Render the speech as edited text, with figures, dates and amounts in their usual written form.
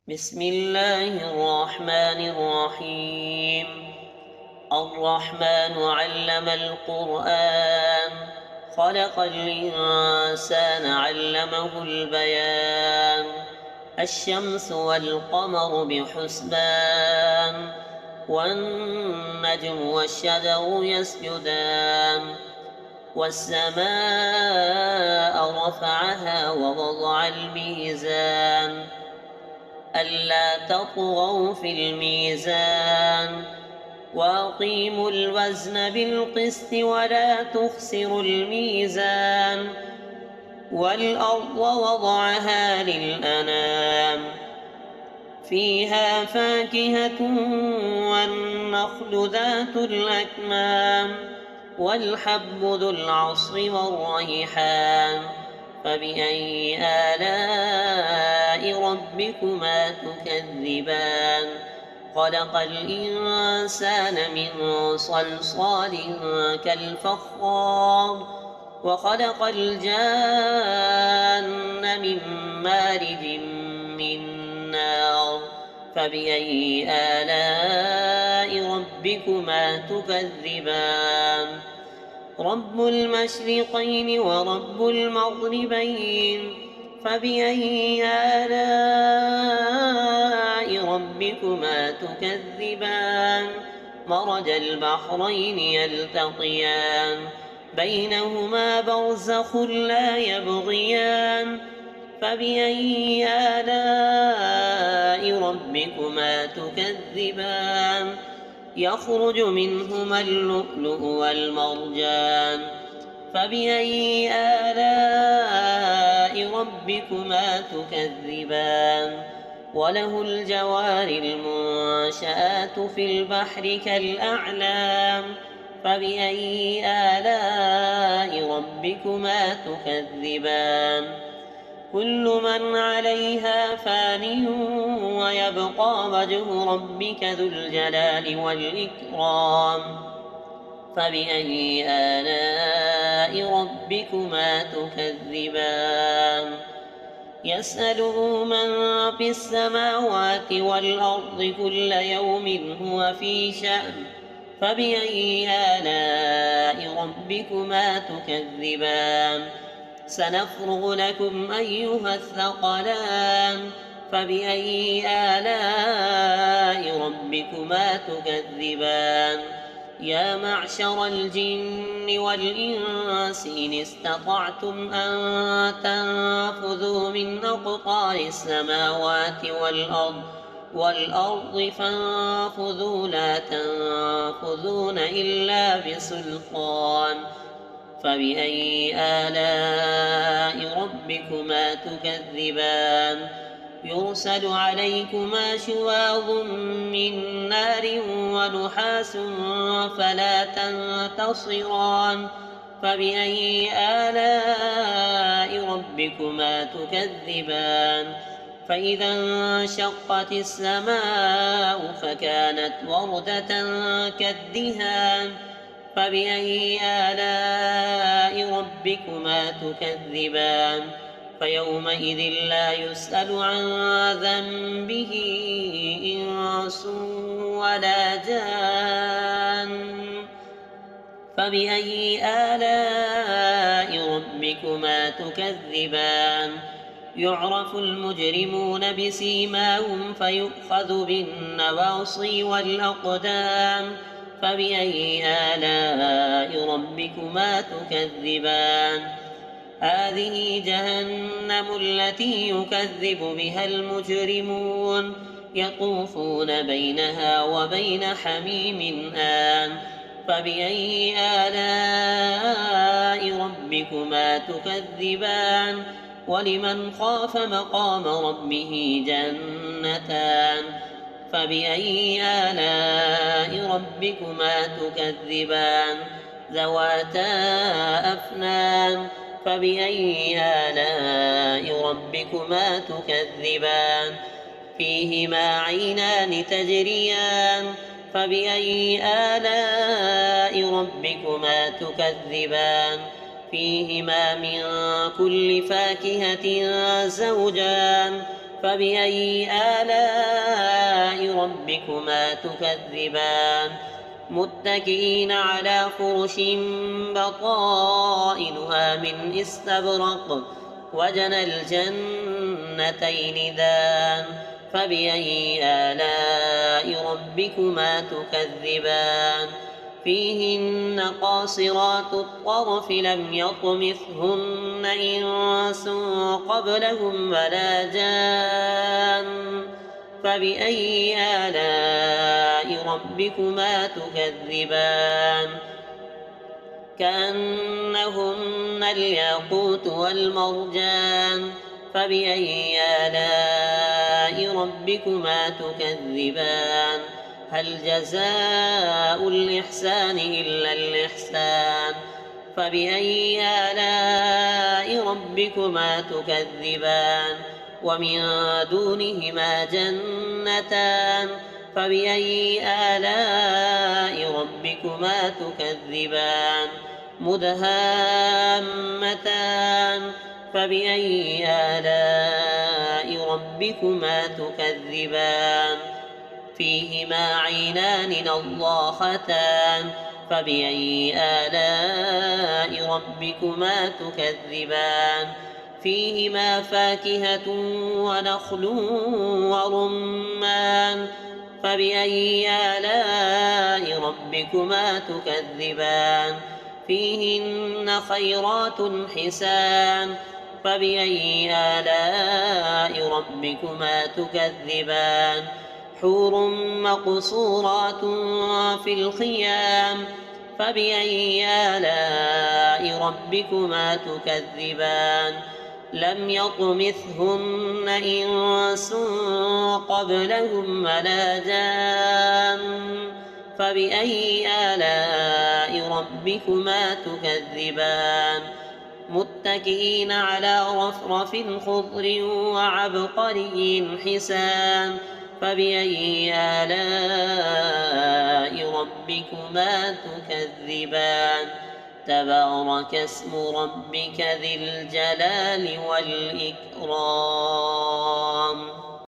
بسم الله الرحمن الرحيم. الرحمن علم القرآن، خلق الإنسان علمه البيان. الشمس والقمر بحسبان، والنجم والشجر يسجدان. والسماء رفعها ووضع الميزان ألا تطغوا في الميزان، وأقيموا الوزن بالقسط ولا تخسروا الميزان. والأرض وضعها للأنام، فيها فاكهة والنخل ذات الأكمام، والحب ذو العصف والريحان. فبأي آلاء ربكما تكذبان؟ خلق الإنسان من صلصال كالفخار، وخلق الجان من مارج من نار. فبأي آلاء ربكما تكذبان؟ رب المشرقين ورب المغربين، فبأي آلاء ربكما تكذبان؟ مرج البحرين يلتقيان، بينهما برزخ لا يبغيان. فبأي آلاء ربكما تكذبان؟ يخرج منهما اللؤلؤ والمرجان. فبأي آلاء ربكما تكذبان؟ وله الجوار المنشآت في البحر كالأعلام. فبأي آلاء ربكما تكذبان؟ كل من عليها فان، ويبقى وجه ربك ذو الجلال والإكرام. فبأي آلاء ربكما تكذبان؟ يسأله من في السماوات والأرض كل يوم هو في شأن. فبأي آلاء ربكما تكذبان؟ سنفرغ لكم أيها الثقلان. فبأي آلاء ربكما تكذبان؟ يا معشر الجن والإنس إن استطعتم أن تنفذوا من أقطار السماوات والأرض فانفذوا لا تنفذون إلا بسلطان. فبأي آلاء ربكما تكذبان؟ يرسل عليكما شواظ من نار ونحاس فلا تنتصران. فبأي آلاء ربكما تكذبان؟ فإذا انشقت السماء فكانت وردة كالدهان. فبأي آلاء ربكما تكذبان؟ فيومئذ لا يسأل عن ذنبه إنس ولا جان. فبأي آلاء ربكما تكذبان؟ يعرف المجرمون بسيماهم فيؤخذ بالنواصي والأقدام. فبأي آلاء ربكما تكذبان؟ هذه جهنم التي يكذب بها المجرمون، يطوفون بينها وبين حميم آن. فبأي آلاء ربكما تكذبان؟ ولمن خاف مقام ربه جنتان. فبأي آلاء ربكما تكذبان؟ ذواتا أفنان. فبأي آلاء ربكما تكذبان؟ فيهما عينان تجريان. فبأي آلاء ربكما تكذبان؟ فيهما من كل فاكهة زوجان. فبأي آلاء ربكما تكذبان متكئين على فرش بطائنها من استبرق وجنى الجنتين دان فبأي آلاء ربكما تكذبان فيهن قاصرات الطرف لم يطمثهن إنس قبلهم ولا جان فبأي آلاء ربكما تكذبان كأنهن الياقوت والمرجان فبأي آلاء ربكما تكذبان هل جزاء الإحسان إلا الإحسان فبأي آلاء ربكما تكذبان ومن دونهما جنتان فبأي آلاء ربكما تكذبان مدهامتان فبأي آلاء ربكما تكذبان فيهما عينان نضاختان فبأي آلاء ربكما تكذبان فيهما فاكهة ونخل ورمان فبأي آلاء ربكما تكذبان فيهن خيرات حسان فبأي آلاء ربكما تكذبان حور مقصورات في الخيام فبأي آلاء ربكما تكذبان لم يطمثهن إنس قبلهم ولا جان فبأي آلاء ربكما تكذبان متكئين على رفرف خضر وعبقري حسان فبأي آلاء ربكما تكذبان تبارك اسم ربك ذي الجلال والإكرام